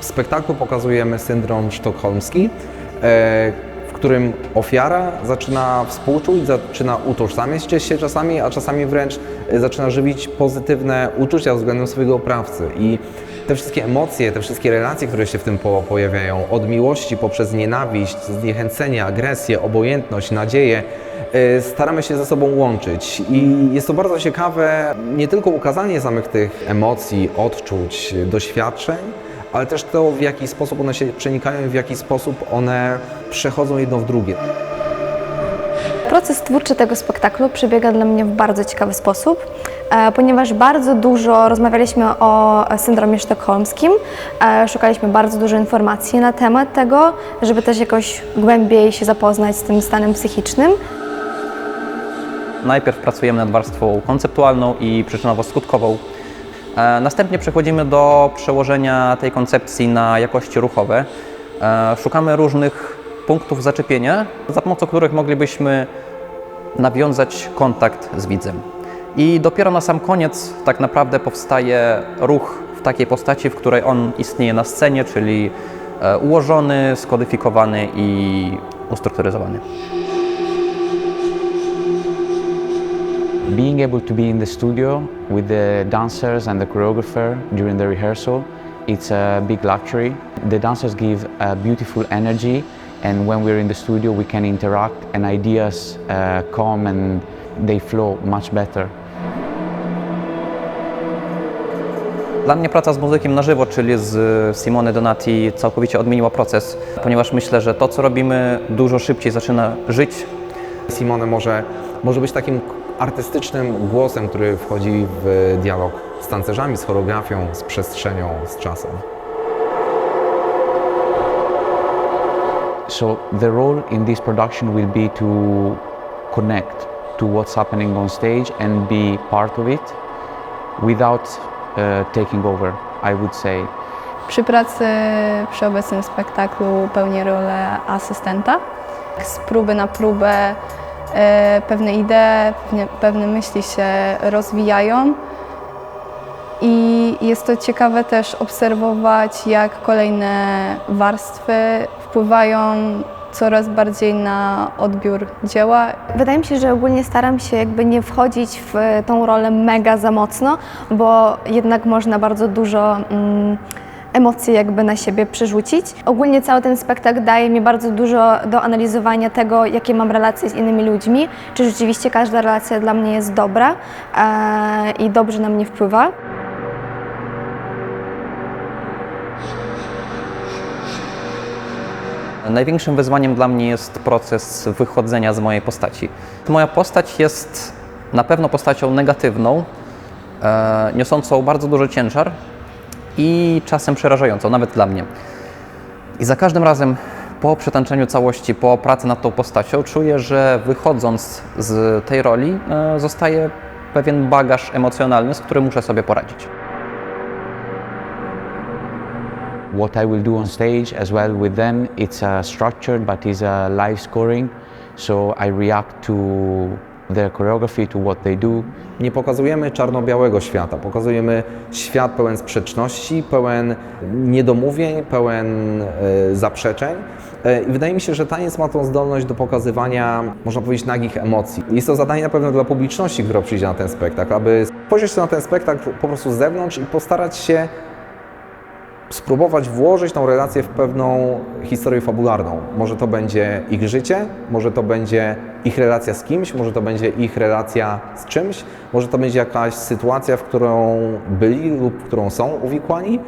W spektaklu pokazujemy syndrom sztokholmski, w którym ofiara zaczyna współczuć, zaczyna utożsamiać się czasami, a czasami wręcz zaczyna żywić pozytywne uczucia względem swojego oprawcy. I te wszystkie emocje, te wszystkie relacje, które się w tym pojawiają, od miłości poprzez nienawiść, zniechęcenie, agresję, obojętność, nadzieję, staramy się ze sobą łączyć. I jest to bardzo ciekawe, nie tylko ukazanie samych tych emocji, odczuć, doświadczeń, ale też to, w jaki sposób one się przenikają i w jaki sposób one przechodzą jedno w drugie. Proces twórczy tego spektaklu przebiega dla mnie w bardzo ciekawy sposób, ponieważ bardzo dużo rozmawialiśmy o syndromie sztokholmskim, szukaliśmy bardzo dużo informacji na temat tego, żeby też jakoś głębiej się zapoznać z tym stanem psychicznym. Najpierw pracujemy nad warstwą konceptualną i przyczynowo-skutkową. Następnie przechodzimy do przełożenia tej koncepcji na jakości ruchowe. Szukamy różnych punktów zaczepienia, za pomocą których moglibyśmy nawiązać kontakt z widzem. I dopiero na sam koniec tak naprawdę powstaje ruch w takiej postaci, w której on istnieje na scenie, czyli ułożony, skodyfikowany i ustrukturyzowany. Being able to be in the studio with the dancers and the choreographer during the rehearsal, it's a big luxury. The dancers give a beautiful energy, and when we're in the studio we can interact and ideas come and they flow much better. Dla mnie praca z muzykiem na żywo, czyli z Simone Donati, całkowicie odmieniła proces, ponieważ myślę, że to, co robimy, dużo szybciej zaczyna żyć. Simone może być takim artystycznym głosem, który wchodzi w dialog z tancerzami, z choreografią, z przestrzenią, z czasem. So the role in this production will be to connect to what's happening on stage and be part of it without taking over, I would say. Przy pracy przy obecnym spektaklu pełnię rolę asystenta. Z próby na próbę pewne idee, pewne myśli się rozwijają i jest to ciekawe też obserwować, jak kolejne warstwy wpływają coraz bardziej na odbiór dzieła. Wydaje mi się, że ogólnie staram się jakby nie wchodzić w tą rolę mega za mocno, bo jednak można bardzo dużo emocji jakby na siebie przerzucić. Ogólnie cały ten spektakl daje mi bardzo dużo do analizowania tego, jakie mam relacje z innymi ludźmi, czy rzeczywiście każda relacja dla mnie jest dobra i dobrze na mnie wpływa. Największym wyzwaniem dla mnie jest proces wychodzenia z mojej postaci. Moja postać jest na pewno postacią negatywną, niosącą bardzo duży ciężar i czasem przerażającą, nawet dla mnie. I za każdym razem po przetańczeniu całości, po pracy nad tą postacią czuję, że wychodząc z tej roli zostaje pewien bagaż emocjonalny, z którym muszę sobie poradzić. What I will do on stage as well with them, it's structured but it's live scoring, so I react to their choreography, to what they do. Nie pokazujemy czarno-białego świata, pokazujemy świat pełen sprzeczności, pełen niedomówień, pełen zaprzeczeń. I wydaje mi się, że taniec ma tą zdolność do pokazywania, można powiedzieć, nagich emocji. Jest to zadanie na pewno dla publiczności, która przyjdzie na ten spektakl, aby spojrzeć na ten spektakl po prostu z zewnątrz i postarać się spróbować włożyć tą relację w pewną historię fabularną. Może to będzie ich życie, może to będzie ich relacja z kimś, może to będzie ich relacja z czymś, może to będzie jakaś sytuacja, w którą byli lub w którą są uwikłani.